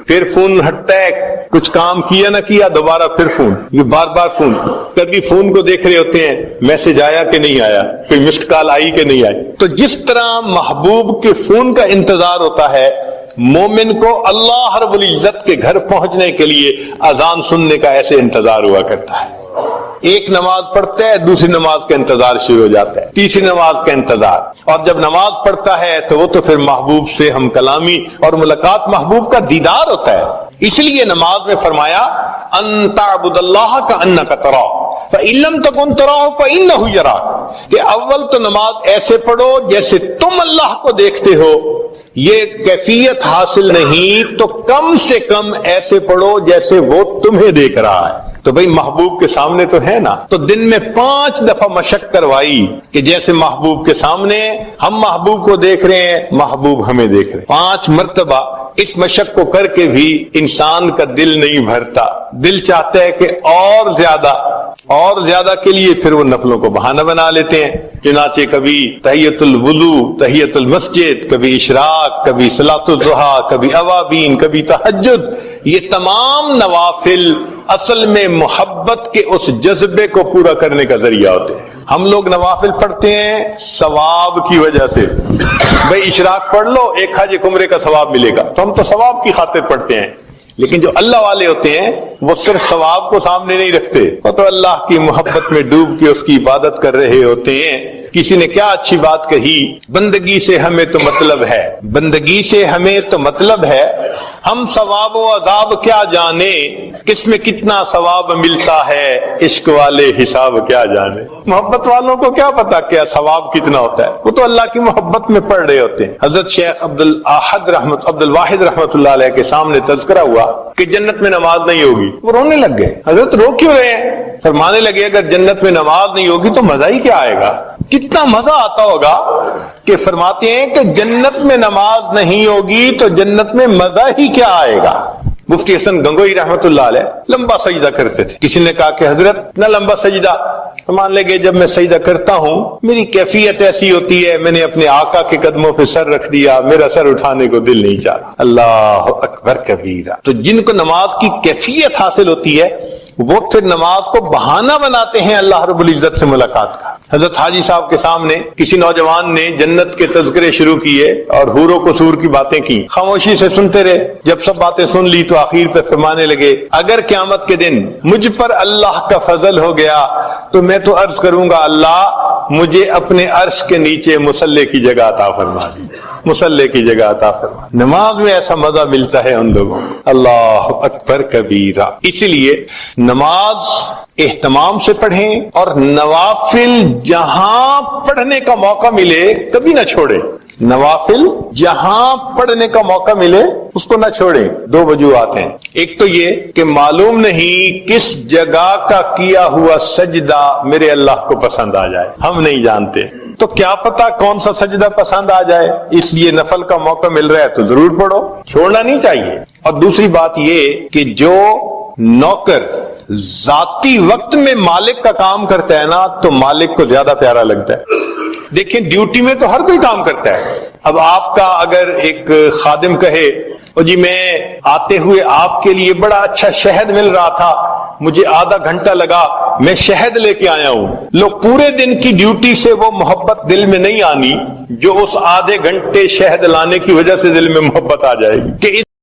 C: پھر فون ہٹتا ہے، کچھ کام کیا نہ کیا دوبارہ پھر فون، یہ بار بار فون، کبھی فون کو دیکھ رہے ہوتے ہیں میسج آیا کہ نہیں آیا، کوئی مسڈ کال آئی کہ نہیں آئی۔ تو جس طرح محبوب کے فون کا انتظار ہوتا ہے، مومن کو اللہ رب العزت کے گھر پہنچنے کے لیے اذان سننے کا ایسے انتظار ہوا کرتا ہے۔ ایک نماز پڑھتا ہے، دوسری نماز کا انتظار شروع ہو جاتا ہے، تیسری نماز کا انتظار، اور جب نماز پڑھتا ہے تو وہ تو پھر محبوب سے ہم کلامی اور ملاقات محبوب کا دیدار ہوتا ہے۔ اس لیے نماز میں فرمایا ان تعبد اللہ کأنک تراہ فإن لم تکن تراہ فإنہ یراک، کہ اول تو نماز ایسے پڑھو جیسے تم اللہ کو دیکھتے ہو، یہ کیفیت حاصل نہیں تو کم سے کم ایسے پڑھو جیسے وہ تمہیں دیکھ رہا ہے۔ تو بھئی محبوب کے سامنے تو ہے نا، تو دن میں 5 دفعہ مشق کروائی کہ جیسے محبوب کے سامنے ہم محبوب کو دیکھ رہے ہیں، محبوب ہمیں دیکھ رہے ہیں۔ 5 مرتبہ اس مشق کو کر کے بھی انسان کا دل نہیں بھرتا، دل چاہتا ہے کہ اور زیادہ کے لیے پھر وہ نفلوں کو بہانہ بنا لیتے ہیں۔ چنانچہ کبھی تحیۃ الوضو، تحیۃ المسجد، کبھی اشراق، کبھی صلاۃ الضحیٰ، کبھی اوابین، کبھی تہجد، یہ تمام نوافل اصل میں محبت کے اس جذبے کو پورا کرنے کا ذریعہ ہوتے ہیں۔ ہم لوگ نوافل پڑھتے ہیں ثواب کی وجہ سے، بھئی اشراق پڑھ لو 1 حج 1 عمرے کا ثواب ملے گا، تو ہم تو ثواب کی خاطر پڑھتے ہیں۔ لیکن جو اللہ والے ہوتے ہیں وہ صرف ثواب کو سامنے نہیں رکھتے، وہ تو اللہ کی محبت میں ڈوب کے اس کی عبادت کر رہے ہوتے ہیں۔ کسی نے کیا اچھی بات کہی، بندگی سے ہمیں تو مطلب ہے، بندگی سے ہمیں تو مطلب ہے، ہم ثواب و عذاب کیا جانے، کس میں کتنا ثواب ملتا ہے، عشق والے حساب کیا جانے۔ محبت والوں کو کیا پتا کیا ثواب کتنا ہوتا ہے، وہ تو اللہ کی محبت میں پڑھ رہے ہوتے ہیں۔ حضرت شیخ عبد الواحد رحمت اللہ علیہ کے سامنے تذکرہ ہوا کہ جنت میں نماز نہیں ہوگی، وہ رونے لگ گئے۔ حضرت رو کیوں رہے ہیں؟ فرمانے لگے اگر جنت میں نماز نہیں ہوگی تو مزہ ہی کیا آئے گا، کتنا مزہ آتا ہوگا، کہ فرماتے ہیں کہ جنت میں نماز نہیں ہوگی تو جنت میں مزہ ہی کیا آئے گا۔ مفتی حسن گنگوئی رحمت اللہ علیہ لمبا سجدہ کرتے تھے، کسی نے کہا کہ حضرت اتنا لمبا سجدہ، مان لے گئے جب میں سجدہ کرتا ہوں میری کیفیت ایسی ہوتی ہے، میں نے اپنے آقا کے قدموں پہ سر رکھ دیا، میرا سر اٹھانے کو دل نہیں چاہتا۔ اللہ اکبر کبیرہ۔ تو جن کو نماز کی کیفیت حاصل ہوتی ہے وہ پھر نماز کو بہانہ بناتے ہیں اللہ رب العزت سے ملاقات کا۔ حضرت حاجی صاحب کے سامنے کسی نوجوان نے جنت کے تذکرے شروع کیے اور حور و قصور کی باتیں کی، خاموشی سے سنتے رہے، جب سب باتیں سن لی تو آخر پہ فرمانے لگے اگر قیامت کے دن مجھ پر اللہ کا فضل ہو گیا تو میں تو عرض کروں گا اللہ مجھے اپنے عرش کے نیچے مصلی کی جگہ عطا فرما دی، مصلی کی جگہ عطا فرما۔ نماز میں ایسا مزہ ملتا ہے ان لوگوں کو، اللہ اکبر کبیرہ۔ اسی لیے نماز اہتمام سے پڑھیں اور نوافل جہاں پڑھنے کا موقع ملے کبھی نہ چھوڑیں، نوافل جہاں پڑھنے کا موقع ملے اس کو نہ چھوڑیں۔ 2 وجوہات ہیں، ایک تو یہ کہ معلوم نہیں کس جگہ کا کیا ہوا سجدہ میرے اللہ کو پسند آ جائے، ہم نہیں جانتے، تو کیا پتا کون سا سجدہ پسند آ جائے، اس لیے نفل کا موقع مل رہا ہے تو ضرور پڑھو، چھوڑنا نہیں چاہیے۔ اور دوسری بات یہ کہ جو نوکر ذاتی وقت میں مالک کا کام کرتا ہے نا تو مالک کو زیادہ پیارا لگتا ہے۔ دیکھیں ڈیوٹی میں تو ہر کوئی کام کرتا ہے، اب آپ کا اگر ایک خادم کہے اور جی میں آتے ہوئے آپ کے لیے بڑا اچھا شہد مل رہا تھا، مجھے آدھا گھنٹہ لگا، میں شہد لے کے آیا ہوں، لوگ پورے دن کی ڈیوٹی سے وہ محبت دل میں نہیں آنی جو اس آدھے گھنٹے شہد لانے کی وجہ سے دل میں محبت آ جائے گی کہ